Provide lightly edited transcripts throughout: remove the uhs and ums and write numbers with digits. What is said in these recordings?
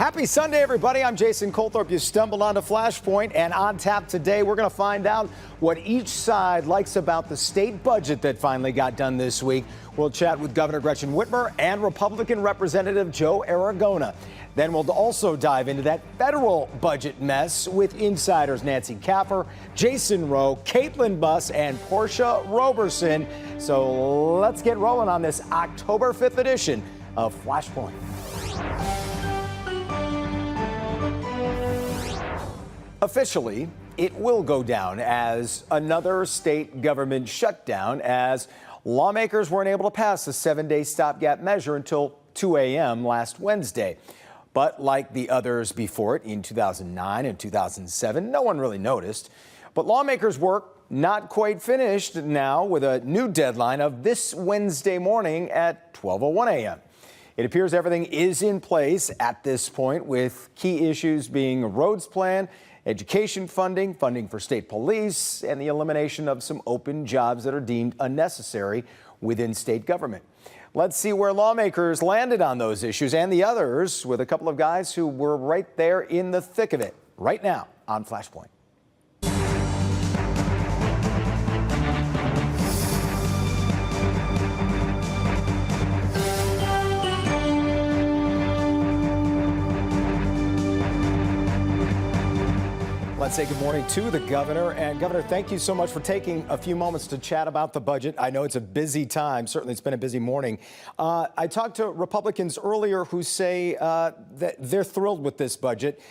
Happy Sunday, everybody. I'm Jason Colthorpe. You stumbled onto Flashpoint, and on tap today, we're going to find out what each side likes about the state budget that finally got done this week. We'll chat with Governor Gretchen Whitmer and Republican Representative Joe Aragona. Then we'll also dive into that federal budget mess with insiders Nancy Kaffer, Jason Rowe, Caitlin Buss, and Portia Roberson. So let's get rolling on this October 5th edition of Flashpoint. Officially, it will go down as another state government shutdown as lawmakers weren't able to pass the 7-day stopgap measure until 2 a.m. last Wednesday. But like the others before it in 2009 and 2007, no one really noticed. But lawmakers' work not quite finished now with a new deadline of this Wednesday morning at 12:01 a.m. It appears everything is in place at this point, with key issues being a roads plan, education funding, funding for state police, and the elimination of some open jobs that are deemed unnecessary within state government. Let's see where lawmakers landed on those issues and the others with a couple of guys who were right there in the thick of it right now on Flashpoint. Let's say good morning to the governor. And Governor, thank you so much for taking a few moments to chat about the budget. I know it's a busy time. Certainly it's been a busy morning. I talked to Republicans earlier who say that they're thrilled with this budget,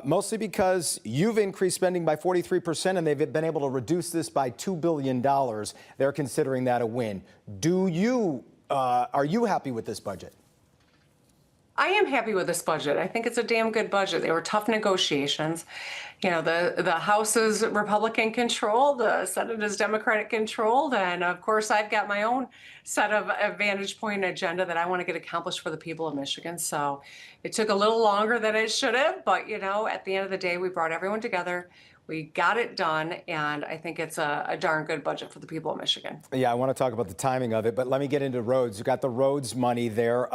mostly because you've increased spending by 43% and they've been able to reduce this by $2 billion. They're considering that a win. Are you happy with this budget? I am happy with this budget. I think it's a damn good budget. They were tough negotiations. You know, the House is Republican controlled, the Senate is Democratic controlled, and of course I've got my own set of vantage point agenda that I want to get accomplished for the people of Michigan. So it took a little longer than it should have, but you know, at the end of the day, we brought everyone together. We got it done, and I think it's a darn good budget for the people of Michigan. Yeah, I want to talk about the timing of it, but let me get into roads. You got the roads money there.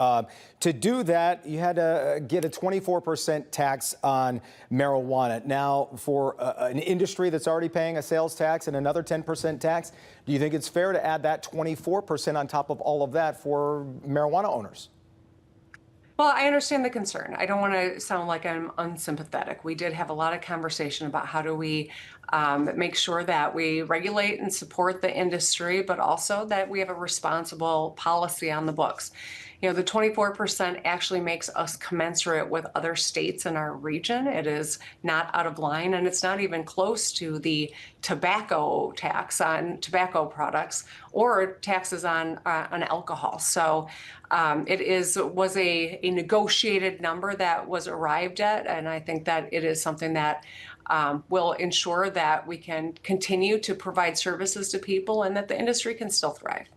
To do that, you had to get a 24% tax on marijuana. Now, for an industry that's already paying a sales tax and another 10% tax, do you think it's fair to add that 24% on top of all of that for marijuana owners? Well, I understand the concern. I don't want to sound like I'm unsympathetic. We did have a lot of conversation about how do we make sure that we regulate and support the industry, but also that we have a responsible policy on the books. You know, the 24% actually makes us commensurate with other states in our region. It is not out of line, and it's not even close to the tobacco tax on tobacco products or taxes on alcohol. So was a negotiated number that was arrived at, and I think that it is something that will ensure that we can continue to provide services to people and that the industry can still thrive.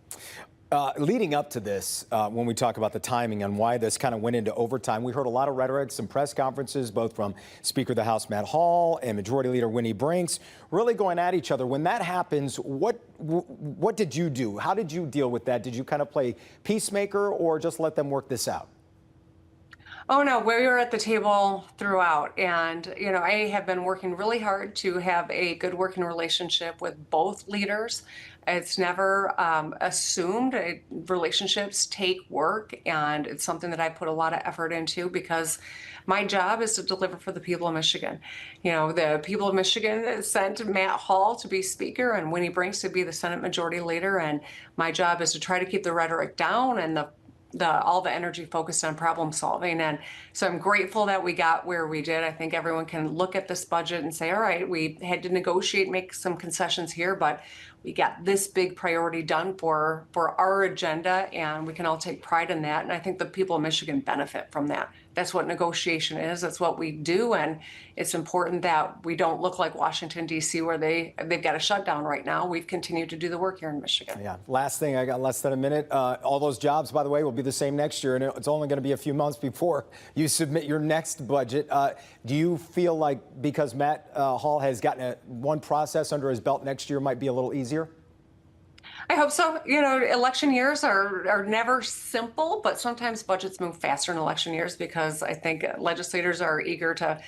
Leading up to this, when we talk about the timing and why this kind of went into overtime, we heard a lot of rhetoric, some press conferences, both from Speaker of the House Matt Hall and Majority Leader Winnie Brinks, really going at each other. When that happens, what did you do? How did you deal with that? Did you kind of play peacemaker or just let them work this out? Oh, no, we were at the table throughout. And, you know, I have been working really hard to have a good working relationship with both leaders. It's never assumed. Relationships take work, and it's something that I put a lot of effort into because my job is to deliver for the people of Michigan. You know, the people of Michigan sent Matt Hall to be Speaker and Winnie Brinks to be the Senate Majority Leader, and my job is to try to keep the rhetoric down and all the energy focused on problem solving. And so I'm grateful that we got where we did. I think everyone can look at this budget and say, all right, we had to negotiate, make some concessions here, but we got this big priority done for our agenda, and we can all take pride in that. And I think the people of Michigan benefit from that. That's what negotiation is. That's what we do. And it's important that we don't look like Washington, D.C., where they've got a shutdown right now. We've continued to do the work here in Michigan. Yeah. Last thing, I got less than a minute. All those jobs, by the way, will be the same next year. And it's only going to be a few months before you submit your next budget. Do you feel like because Matt Hall has gotten one process under his belt, next year might be a little easier? I hope so. You know, election years are never simple, but sometimes budgets move faster in election years because I think legislators are eager to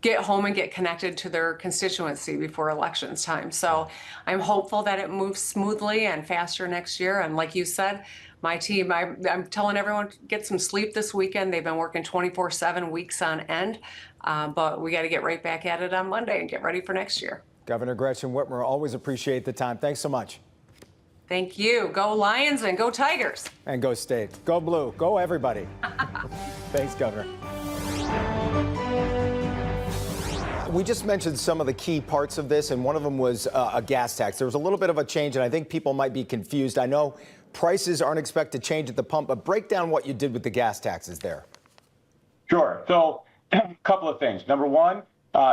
get home and get connected to their constituency before elections time. So I'm hopeful that it moves smoothly and faster next year. And like you said, my team, I'm telling everyone, get some sleep this weekend. They've been working 24/7 weeks on end, but we got to get right back at it on Monday and get ready for next year. Governor Gretchen Whitmer, always appreciate the time. Thanks so much. Thank you. Go Lions and go Tigers. And go State. Go Blue. Go everybody. Thanks, Governor. We just mentioned some of the key parts of this, and one of them was a gas tax. There was a little bit of a change, and I think people might be confused. I know prices aren't expected to change at the pump, but break down what you did with the gas taxes there. Sure. So a couple of things. Number one,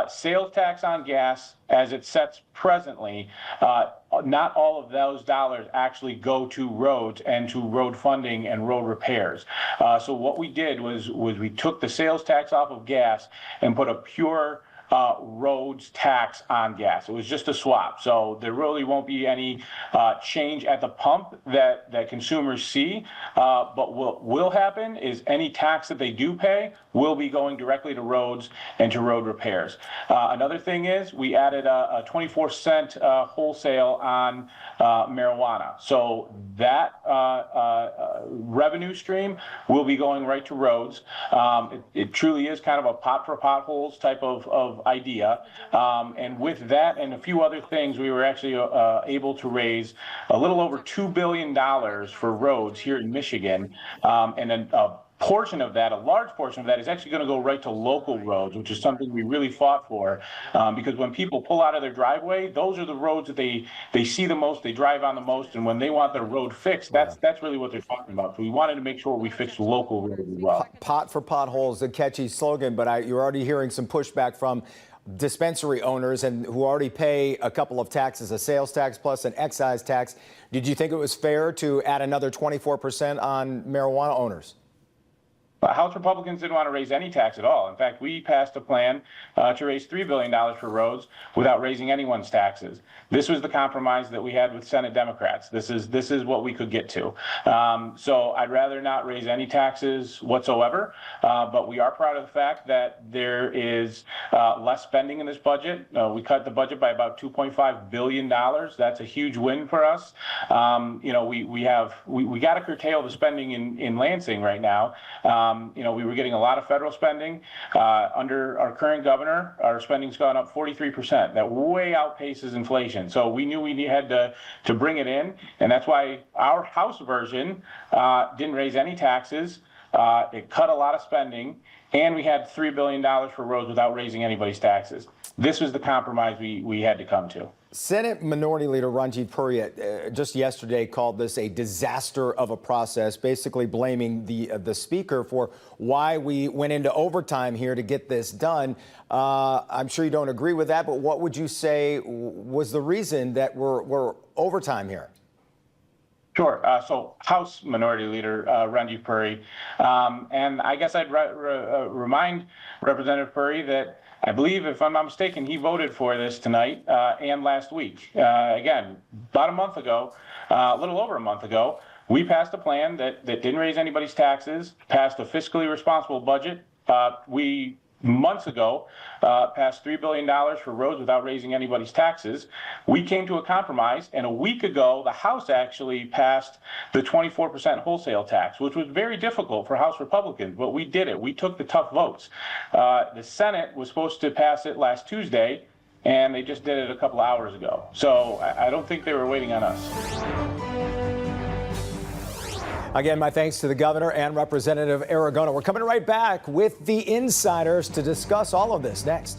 sales tax on gas, as it sets presently, not all of those dollars actually go to roads and to road funding and road repairs. So what we did was we took the sales tax off of gas and put a pure roads tax on gas. It was just a swap. So there really won't be any change at the pump that consumers see. But what will happen is any tax that they do pay will be going directly to roads and to road repairs. Another thing is we added a 24-cent wholesale on marijuana. So that revenue stream will be going right to roads. It truly is kind of a pot for potholes type of idea. And with that and a few other things, we were actually able to raise a little over $2 billion for roads here in Michigan. And then a portion of that, a large portion of that, is actually going to go right to local roads, which is something we really fought for, because when people pull out of their driveway, those are the roads that they see the most, they drive on the most, and when they want their road fixed, that's really what they're talking about. So we wanted to make sure we fixed local roads as well. Pot for potholes, a catchy slogan, but you're already hearing some pushback from dispensary owners and who already pay a couple of taxes, a sales tax plus an excise tax. Did you think it was fair to add another 24% on marijuana owners? House Republicans didn't want to raise any tax at all. In fact, we passed a plan to raise $3 billion for roads without raising anyone's taxes. This was the compromise that we had with Senate Democrats. This is what we could get to. So I'd rather not raise any taxes whatsoever, but we are proud of the fact that there is less spending in this budget. We cut the budget by about $2.5 billion. That's a huge win for us. We got to curtail the spending in Lansing right now. We were getting a lot of federal spending. Under our current governor, our spending's gone up 43%. That way outpaces inflation. So we knew we had to bring it in, and that's why our House version didn't raise any taxes. It cut a lot of spending, and we had $3 billion for roads without raising anybody's taxes. This was the compromise we had to come to. Senate Minority Leader Ranjit Puri just yesterday called this a disaster of a process, basically blaming the speaker for why we went into overtime here to get this done. I'm sure you don't agree with that, but what would you say was the reason that we're overtime here? Sure. So House Minority Leader Ranjit Puri, and I guess I'd remind Representative Puri that I believe, if I'm not mistaken, he voted for this tonight and last week. Again, about a month ago, a little over a month ago, we passed a plan that didn't raise anybody's taxes, passed a fiscally responsible budget. We months ago passed $3 billion for roads without raising anybody's taxes. We came to a compromise, and a week ago, the House actually passed the 24% wholesale tax, which was very difficult for House Republicans, but we did it. We took the tough votes. The Senate was supposed to pass it last Tuesday, and they just did it a couple hours ago. So I don't think they were waiting on us. Again, my thanks to the governor and Representative Aragona. We're coming right back with the insiders to discuss all of this next.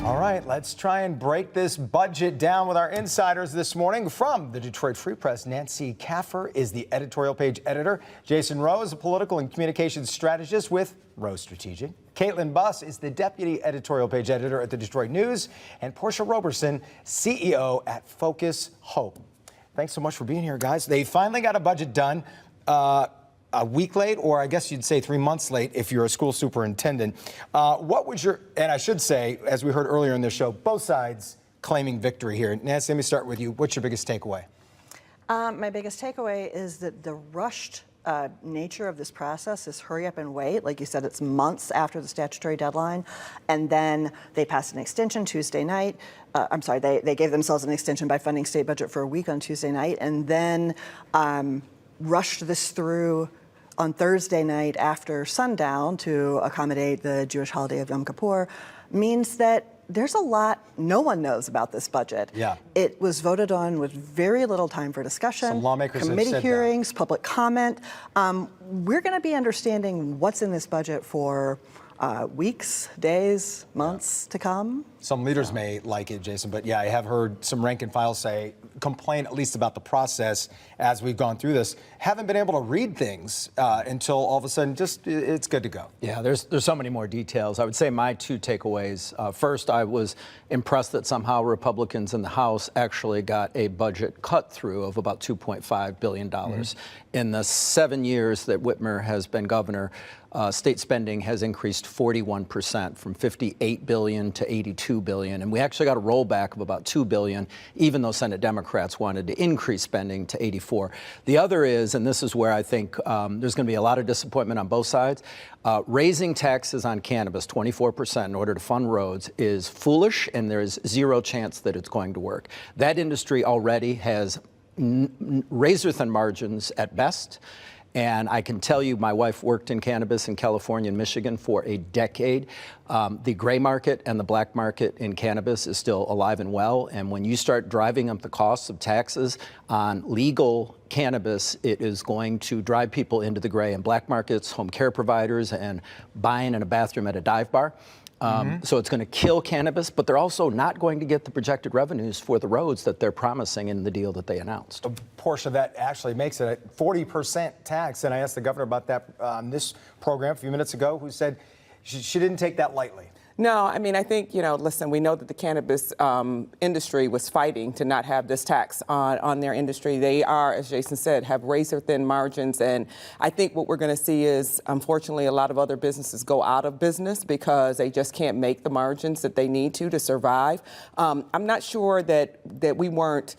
All right, let's try and break this budget down with our insiders this morning. From the Detroit Free Press, Nancy Kaffer is the editorial page editor. Jason Rowe is a political and communications strategist with Rowe Strategic. Caitlin Buss is the deputy editorial page editor at the Detroit News. And Portia Roberson, CEO at Focus Hope. Thanks so much for being here, guys. They finally got a budget done. a week late, or I guess you'd say 3 months late if you're a school superintendent. What was your, and I should say, as we heard earlier in the show, both sides claiming victory here. Nancy, let me start with you. What's your biggest takeaway? My biggest takeaway is that the rushed nature of this process is hurry up and wait. Like you said, it's months after the statutory deadline. And then they passed an extension Tuesday night. They gave themselves an extension by funding state budget for a week on Tuesday night, and then rushed this through on Thursday night after sundown to accommodate the Jewish holiday of Yom Kippur, means that there's a lot no one knows about this budget. Yeah. It was voted on with very little time for discussion. Some lawmakers have committee said hearings, public comment. We're going to be understanding what's in this budget for weeks, days, months to come. Some leaders may like it, Jason, but yeah, I have heard some rank and file complain at least about the process as we've gone through this. Haven't been able to read things until all of a sudden it's good to go. Yeah, there's so many more details. I would say my two takeaways. First, I was impressed that somehow Republicans in the House actually got a budget cut through of about $2.5 billion. In the 7 years that Whitmer has been governor, state spending has increased 41%, from $58 billion to $82 billion. And we actually got a rollback of about $2 billion, even though Senate Democrats wanted to increase spending to 84. The other is, and this is where I think there's going to be a lot of disappointment on both sides, raising taxes on cannabis 24% in order to fund roads is foolish, and there is zero chance that it's going to work. That industry already has razor-thin margins at best. And I can tell you, my wife worked in cannabis in California and Michigan for a decade. The gray market and the black market in cannabis is still alive and well. And when you start driving up the costs of taxes on legal cannabis, it is going to drive people into the gray and black markets, home care providers, and buying in a bathroom at a dive bar. So it's going to kill cannabis, but they're also not going to get the projected revenues for the roads that they're promising in the deal that they announced. A portion of that actually makes it a 40% tax. And I asked the governor about that on this program a few minutes ago, who said she didn't take that lightly. No, I mean, I think, listen, we know that the cannabis industry was fighting to not have this tax on their industry. They are, as Jason said, have razor-thin margins. And I think what we're going to see is, unfortunately, a lot of other businesses go out of business because they just can't make the margins that they need to survive. I'm not sure that we weren't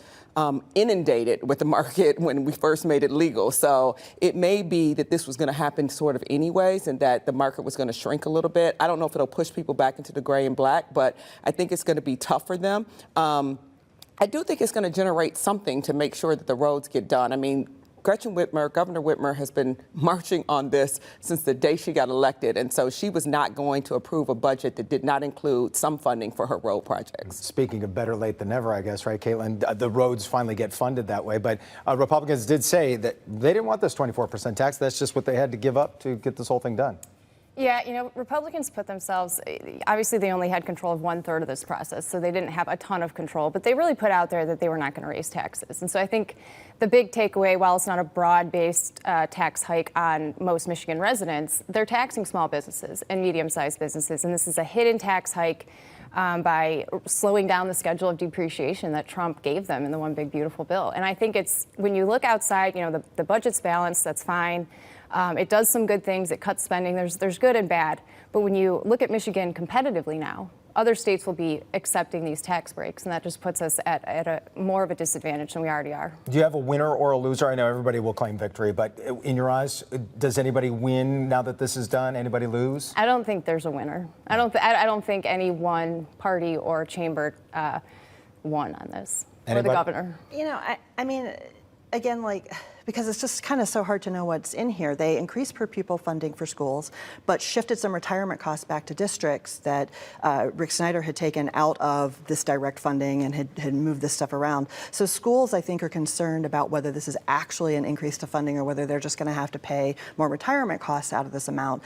inundated with the market when we first made it legal. So it may be that this was going to happen sort of anyways, and that the market was going to shrink a little bit. I don't know if it'll push people back into the gray and black, but I think it's going to be tough for them. I do think it's going to generate something to make sure that the roads get done. I mean, Governor Whitmer has been marching on this since the day she got elected, and so she was not going to approve a budget that did not include some funding for her road projects. Speaking of better late than never, I guess, right, Caitlin? The roads finally get funded that way, but Republicans did say that they didn't want this 24% tax. That's just what they had to give up to get this whole thing done. Yeah, Republicans put themselves, obviously they only had control of 1/3 of this process, so they didn't have a ton of control, but they really put out there that they were not going to raise taxes. And so I think the big takeaway, while it's not a broad-based tax hike on most Michigan residents, they're taxing small businesses and medium-sized businesses, and this is a hidden tax hike by slowing down the schedule of depreciation that Trump gave them in the One Big Beautiful Bill. And I think it's, when you look outside, the budget's balanced, that's fine. It does some good things. It cuts spending. There's good and bad. But when you look at Michigan competitively now, other states will be accepting these tax breaks, and that just puts us at a more of a disadvantage than we already are. Do you have a winner or a loser? I know everybody will claim victory, but in your eyes, does anybody win now that this is done? Anybody lose? I don't think there's a winner. I don't think any one party or chamber won on this. Or the governor. I mean, again, because it's just kind of so hard to know what's in here. They increased per-pupil funding for schools, but shifted some retirement costs back to districts that Rick Snyder had taken out of this direct funding and had moved this stuff around. So schools, I think, are concerned about whether this is actually an increase to funding or whether they're just going to have to pay more retirement costs out of this amount.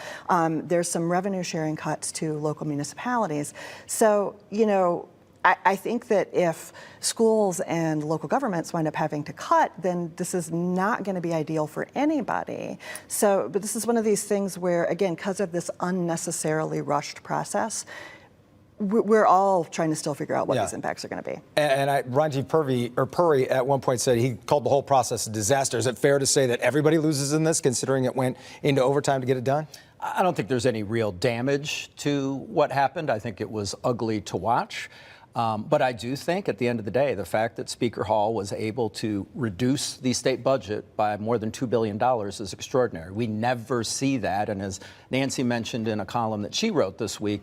There's some revenue sharing cuts to local municipalities. So, I think that if schools and local governments wind up having to cut, then this is not going to be ideal for anybody. But this is one of these things where, again, because of this unnecessarily rushed process, we're all trying to still figure out what Yeah. these impacts are going to be. And Ranjit Puri at one point said he called the whole process a disaster. Is it fair to say that everybody loses in this, considering it went into overtime to get it done? I don't think there's any real damage to what happened. I think it was ugly to watch. But I do think at the end of the day, the fact that Speaker Hall was able to reduce the state budget by more than $2 billion is extraordinary. We never see that. And as Nancy mentioned in a column that she wrote this week,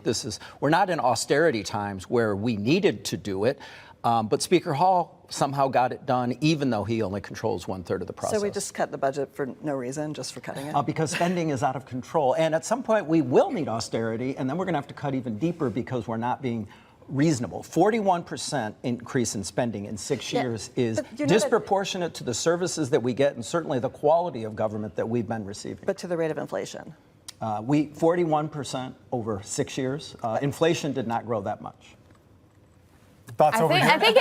we're not in austerity times where we needed to do it. But Speaker Hall somehow got it done, even though he only controls 1/3 of the process. So we just cut the budget for no reason, just for cutting it? Because spending is out of control. And at some point, we will need austerity, and then we're going to have to cut even deeper because we're not being reasonable. 41% increase in spending in 6 years is disproportionate to the services that we get and certainly the quality of government that we've been receiving. But to the rate of inflation? 41% over 6 years. Inflation did not grow that much. Thoughts over here? I think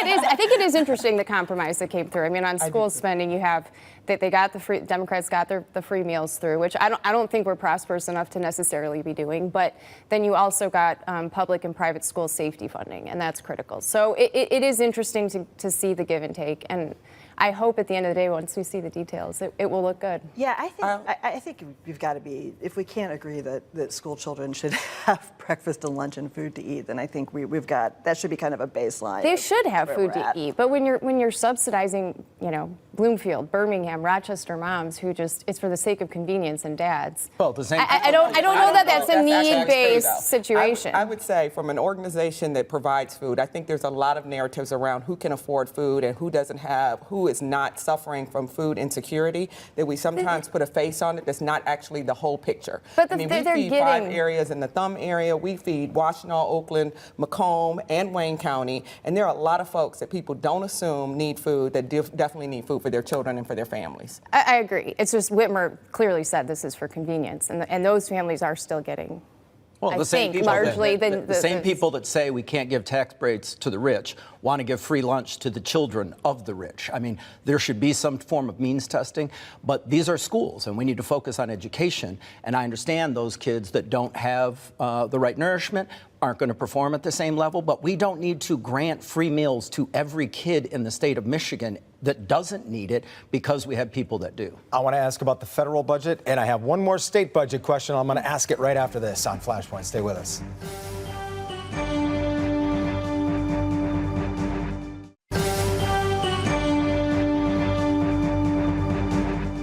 it is interesting, the compromise that came through. I mean, on school spending, you have that they got Democrats got the free meals through, which I don't think we're prosperous enough to necessarily be doing. But then you also got public and private school safety funding, and that's critical. So it is interesting to see the give and take, and I hope at the end of the day, once we see the details, it will look good. Yeah, I think you've got to be, if we can't agree that school children should have breakfast and lunch and food to eat, then I think we've got, that should be kind of a baseline. They should have where food we're to at. eat, but when you're subsidizing, Bloomfield, Birmingham, Rochester moms who just, it's for the sake of convenience and dads. Well, the same. I don't know that that's a That's actually need-based though. situation. I would say from an organization that provides food, I think there's a lot of narratives around who can afford food and who doesn't have, who is not suffering from food insecurity, that we sometimes put a face on it that's not actually the whole picture. But we they're feed 5 getting- areas in the Thumb area. We feed Washtenaw, Oakland, Macomb, and Wayne County. And there are a lot of folks that people don't assume need food that definitely need food for their children and for their families. I agree. It's just Whitmer clearly said this is for convenience, and those families are still getting. Well, I the same think people largely the same people that say we can't give tax breaks to the rich want to give free lunch to the children of the rich. I mean, there should be some form of means testing, but these are schools, and we need to focus on education. And I understand those kids that don't have the right nourishment aren't going to perform at the same level, but we don't need to grant free meals to every kid in the state of Michigan that doesn't need it because we have people that do. I want to ask about the federal budget, and I have one more state budget question. I'm going to ask it right after this on Flashpoint. Stay with us.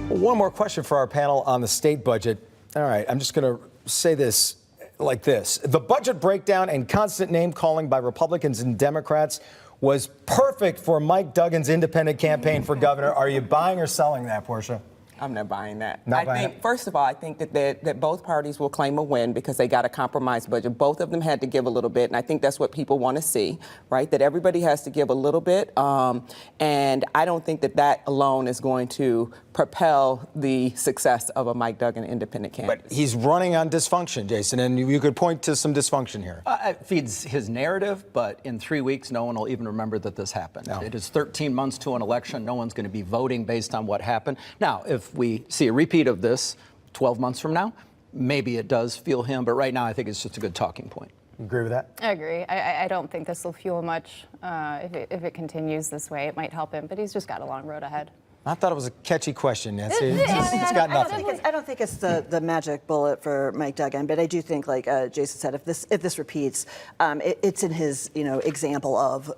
One more question for our panel on the state budget. All right, I'm just going to say this like this. The budget breakdown and constant name calling by Republicans and Democrats was perfect for Mike Duggan's independent campaign for governor. Are you buying or selling that, Portia? I'm not buying that. Not I buying think, it? first of all, I think that both parties will claim a win because they got a compromise budget. Both of them had to give a little bit, and I think that's what people want to see, right? That everybody has to give a little bit, and I don't think that alone is going to propel the success of a Mike Duggan independent candidate. But he's running on dysfunction, Jason, and you could point to some dysfunction here. It feeds his narrative, but in 3 weeks, no one will even remember that this happened. No. It is 13 months to an election. No one's going to be voting based on what happened. Now, if we see a repeat of this 12 months from now, maybe it does fuel him, but right now I think it's just a good talking point. You agree with that? I agree. I don't think this will fuel much if it continues this way. It might help him, but he's just got a long road ahead. I thought it was a catchy question, Nancy. It's got nothing. I don't think it's the magic bullet for Mike Duggan, but I do think, like Jason said, if this repeats, it's in his example of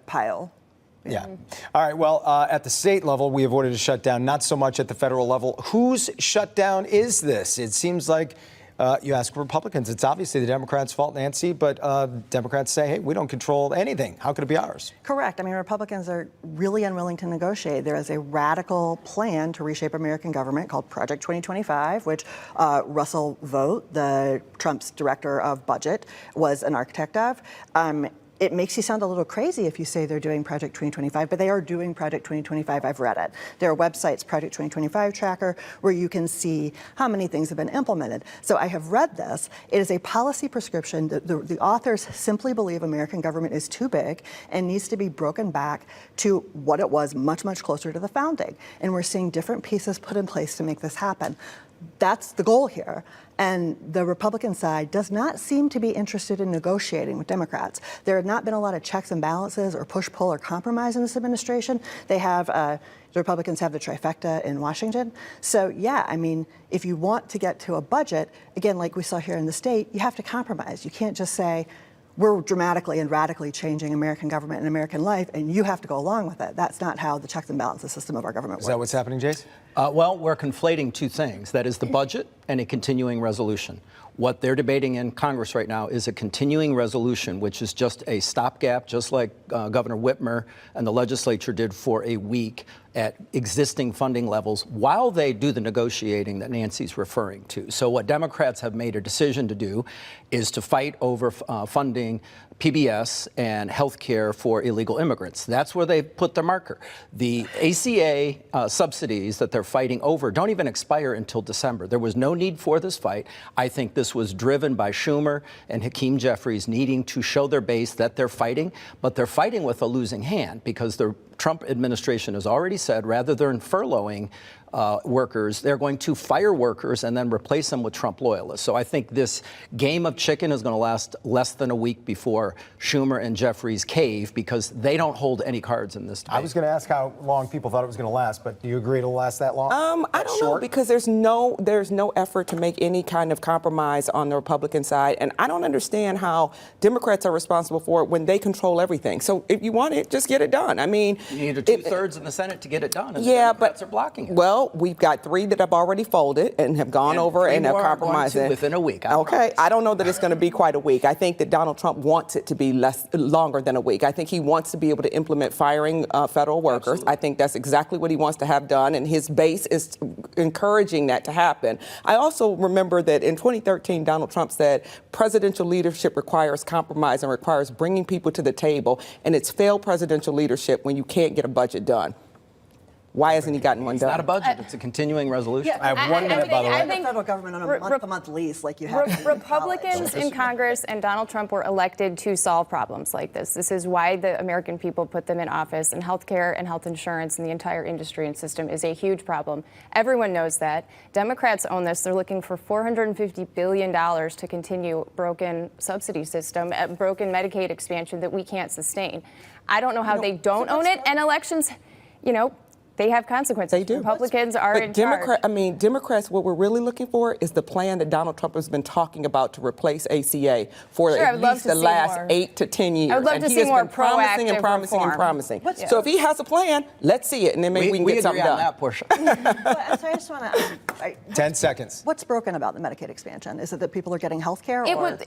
pile. Yeah. All right. Well, at the state level, we avoided a shutdown. Not so much at the federal level. Whose shutdown is this? It seems like you ask Republicans. It's obviously the Democrats' fault, Nancy, but Democrats say, hey, we don't control anything. How could it be ours? Correct. I mean, Republicans are really unwilling to negotiate. There is a radical plan to reshape American government called Project 2025, which Russell Vought, the Trump's director of budget, was an architect of. It makes you sound a little crazy if you say they're doing Project 2025, but they are doing Project 2025. I've read it. There are websites, Project 2025 Tracker, where you can see how many things have been implemented. So I have read this. It is a policy prescription. The authors simply believe American government is too big and needs to be broken back to what it was much, much closer to the founding. And we're seeing different pieces put in place to make this happen. That's the goal here. And the Republican side does not seem to be interested in negotiating with Democrats. There have not been a lot of checks and balances or push-pull or compromise in this administration. They have, the Republicans have the trifecta in Washington. So yeah, I mean, if you want to get to a budget, again, like we saw here in the state, you have to compromise. You can't just say, we're dramatically and radically changing American government and American life, and you have to go along with it. That's not how the checks and balances system of our government works. Is that what's happening, Jace? Well, we're conflating two things. That is the budget and a continuing resolution. What they're debating in Congress right now is a continuing resolution, which is just a stopgap, just like Governor Whitmer and the legislature did for a week at existing funding levels while they do the negotiating that Nancy's referring to. So what Democrats have made a decision to do is to fight over funding PBS and health care for illegal immigrants. That's where they put their marker. The ACA subsidies that they're fighting over don't even expire until December. There was no need for this fight. I think this was driven by Schumer and Hakeem Jeffries needing to show their base that they're fighting, but they're fighting with a losing hand because the Trump administration has already said rather than furloughing workers, they're going to fire workers and then replace them with Trump loyalists. So I think this game of chicken is going to last less than a week before Schumer and Jeffries cave because they don't hold any cards in this debate. I was going to ask how long people thought it was going to last, but do you agree it'll last that long? I don't know, because there's no effort to make any kind of compromise on the Republican side, and I don't understand how Democrats are responsible for it when they control everything. So if you want it, just get it done. I mean, you need a two-thirds in the Senate to get it done, and yeah, the Democrats are blocking it. Well, we've got 3 that have already folded and have gone over and have compromised it within a week. Okay, I don't know that it's going to be quite a week. I think that Donald Trump wants it to be longer than a week. I think he wants to be able to implement firing federal workers. Absolutely. I think that's exactly what he wants to have done, and his base is encouraging that to happen. I also remember that in 2013, Donald Trump said presidential leadership requires compromise and requires bringing people to the table, and it's failed presidential leadership when you can't get a budget done. Why hasn't he gotten one done? It's not a budget. It's a continuing resolution. Yeah, I have 1 minute, by the way. I think the federal government on a month-to-month lease like you have. Republicans in Congress and Donald Trump were elected to solve problems like this. This is why the American people put them in office, and health care and health insurance and the entire industry and system is a huge problem. Everyone knows that. Democrats own this. They're looking for $450 billion to continue broken subsidy system, broken Medicaid expansion that we can't sustain. I don't know how they don't own it, and elections, they have consequences. They do. Republicans are in charge. Democrats, what we're really looking for is the plan that Donald Trump has been talking about to replace ACA for at least the last 8 to 10 years. I would love to see more proactive and promising reform. and promising. So if he has a plan, let's see it, and then maybe we can get something done. We agree on that portion. I'm sorry, I just want to. 10 seconds. What's broken about the Medicaid expansion? Is it that people are getting health care?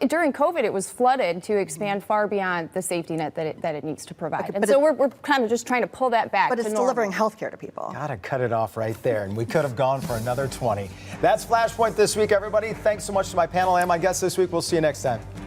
During COVID, it was flooded to expand far beyond the safety net that it needs to provide. And so we're kind of just trying to pull that back. But it's delivering health care to people. Gotta cut it off right there, and we could have gone for another 20. That's Flashpoint this week, everybody. Thanks so much to my panel and my guests this week. We'll see you next time.